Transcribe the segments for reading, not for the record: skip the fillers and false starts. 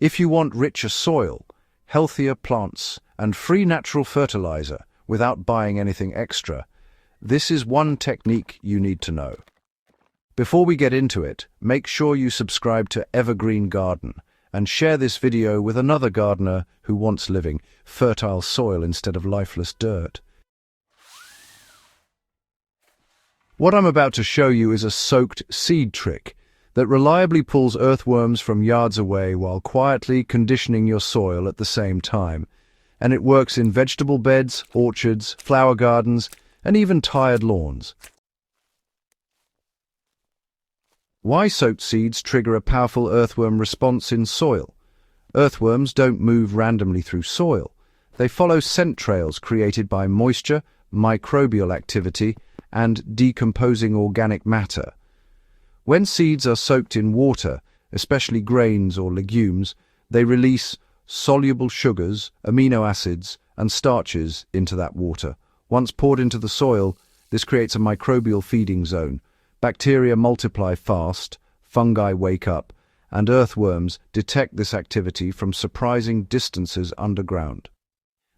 If you want richer soil, healthier plants, and free natural fertilizer without buying anything extra, this is one technique you need to know. Before we get into it, make sure you subscribe to Evergreen Garden and share this video with another gardener who wants living fertile soil instead of lifeless dirt. What I'm about to show you is a soaked seed trick that reliably pulls earthworms from yards away while quietly conditioning your soil at the same time. And it works in vegetable beds, orchards, flower gardens, and even tired lawns. Why soaked seeds trigger a powerful earthworm response in soil? Earthworms don't move randomly through soil. They follow scent trails created by moisture, microbial activity, and decomposing organic matter. When seeds are soaked in water, especially grains or legumes, they release soluble sugars, amino acids, and starches into that water. Once poured into the soil, this creates a microbial feeding zone. Bacteria multiply fast, fungi wake up, and earthworms detect this activity from surprising distances underground.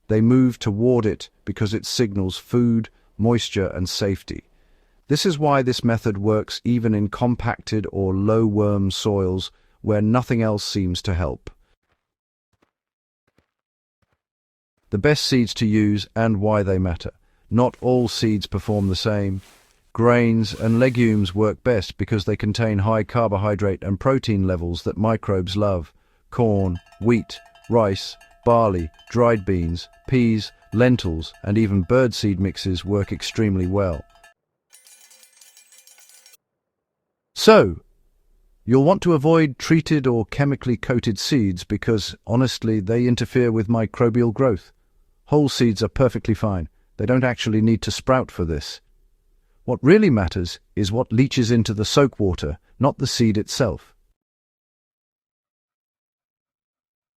They move toward it because it signals food, moisture, and safety. This is why this method works even in compacted or low-worm soils where nothing else seems to help. The best seeds to use and why they matter. Not all seeds perform the same. Grains and legumes work best because they contain high carbohydrate and protein levels that microbes love. Corn, wheat, rice, barley, dried beans, peas, lentils, and even birdseed mixes work extremely well. So, you'll want to avoid treated or chemically coated seeds because, honestly, they interfere with microbial growth. Whole seeds are perfectly fine. They don't actually need to sprout for this. What really matters is what leaches into the soak water, not the seed itself.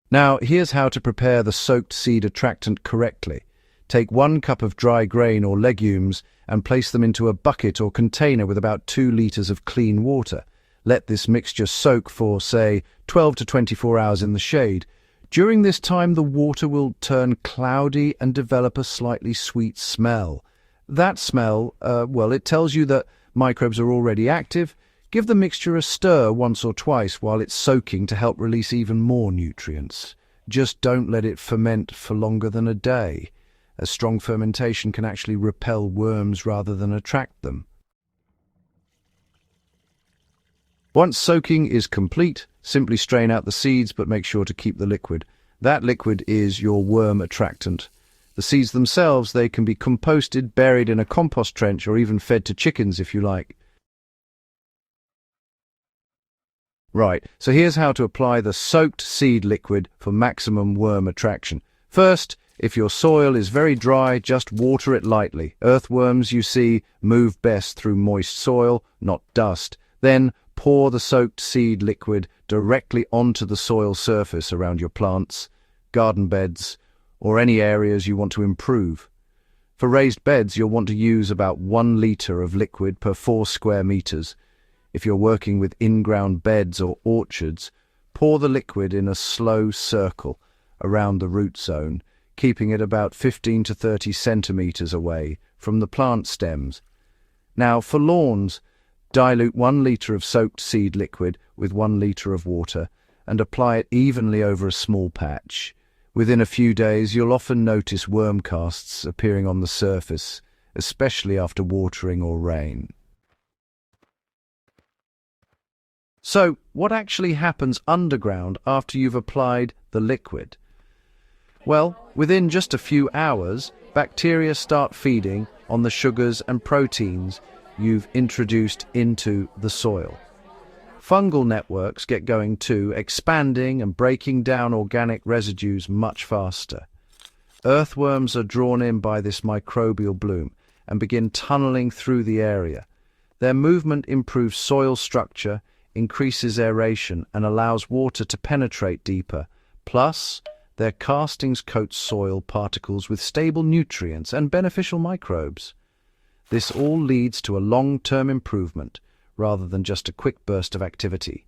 Now, here's how to prepare the soaked seed attractant correctly. Take 1 cup of dry grain or legumes and place them into a bucket or container with about 2 liters of clean water. Let this mixture soak for, say, 12 to 24 hours in the shade. During this time, the water will turn cloudy and develop a slightly sweet smell. That smell, it tells you that microbes are already active. Give the mixture a stir once or twice while it's soaking to help release even more nutrients. Just don't let it ferment for longer than a day, as strong fermentation can actually repel worms rather than attract them. Once soaking is complete, simply strain out the seeds, but make sure to keep the liquid. That liquid is your worm attractant. The seeds themselves, they can be composted, buried in a compost trench, or even fed to chickens if you like. Right, so here's how to apply the soaked seed liquid for maximum worm attraction. First, if your soil is very dry, just water it lightly. Earthworms, you see, move best through moist soil, not dust. Then pour the soaked seed liquid directly onto the soil surface around your plants, garden beds, or any areas you want to improve. For raised beds, you'll want to use about 1 liter of liquid per 4 square meters. If you're working with in-ground beds or orchards, pour the liquid in a slow circle around the root zone, keeping it about 15 to 30 centimeters away from the plant stems. Now, for lawns, dilute 1 liter of soaked seed liquid with 1 liter of water and apply it evenly over a small patch. Within a few days, you'll often notice worm casts appearing on the surface, especially after watering or rain. So, what actually happens underground after you've applied the liquid? Well, within just a few hours, bacteria start feeding on the sugars and proteins you've introduced into the soil. Fungal networks get going too, expanding and breaking down organic residues much faster. Earthworms are drawn in by this microbial bloom and begin tunneling through the area. Their movement improves soil structure, increases aeration, and allows water to penetrate deeper. Plus, their castings coat soil particles with stable nutrients and beneficial microbes. This all leads to a long-term improvement, rather than just a quick burst of activity.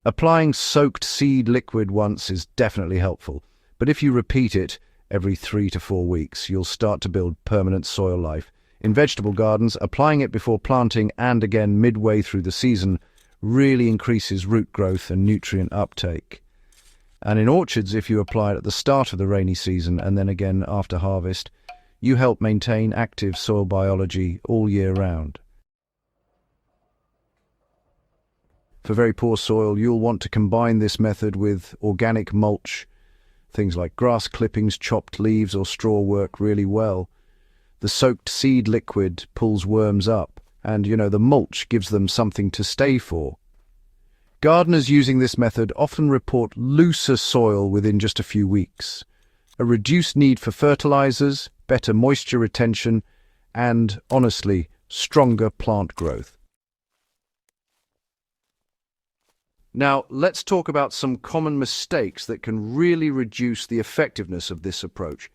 Applying soaked seed liquid once is definitely helpful, but if you repeat it every 3 to 4 weeks, you'll start to build permanent soil life. In vegetable gardens, applying it before planting and again midway through the season really increases root growth and nutrient uptake. And in orchards, if you apply it at the start of the rainy season and then again after harvest, you help maintain active soil biology all year round. For very poor soil, you'll want to combine this method with organic mulch. Things like grass clippings, chopped leaves or straw work really well. The soaked seed liquid pulls worms up, and the mulch gives them something to stay for. Gardeners using this method often report looser soil within just a few weeks, a reduced need for fertilizers, better moisture retention, and, honestly, stronger plant growth. Now, let's talk about some common mistakes that can really reduce the effectiveness of this approach.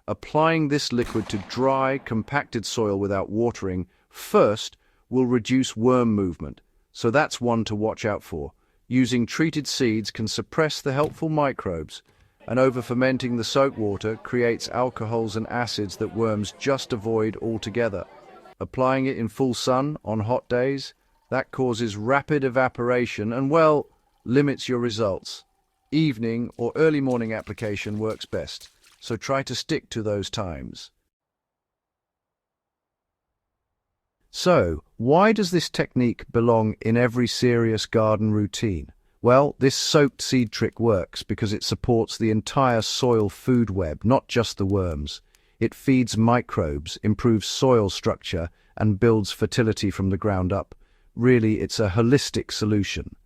Applying this liquid to dry, compacted soil without watering first will reduce worm movement, so that's one to watch out for. Using treated seeds can suppress the helpful microbes, and over-fermenting the soak water creates alcohols and acids that worms just avoid altogether. Applying it in full sun on hot days, that causes rapid evaporation and, well, limits your results. Evening or early morning application works best, so try to stick to those times. So, why does this technique belong in every serious garden routine? Well, this soaked seed trick works because it supports the entire soil food web, not just the worms. It feeds microbes, improves soil structure, and builds fertility from the ground up. Really, it's a holistic solution.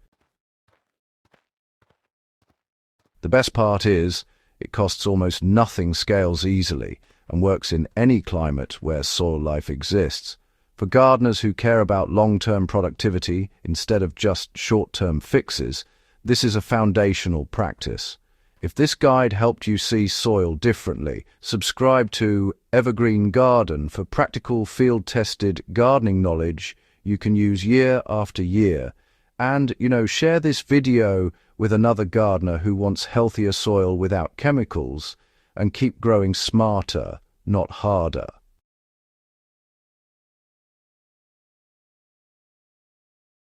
The best part is, it costs almost nothing, scales easily, and works in any climate where soil life exists. For gardeners who care about long-term productivity instead of just short-term fixes, this is a foundational practice. If this guide helped you see soil differently, subscribe to Evergreen Garden for practical field-tested gardening knowledge you can use year after year. And, share this video with another gardener who wants healthier soil without chemicals, and keep growing smarter, not harder.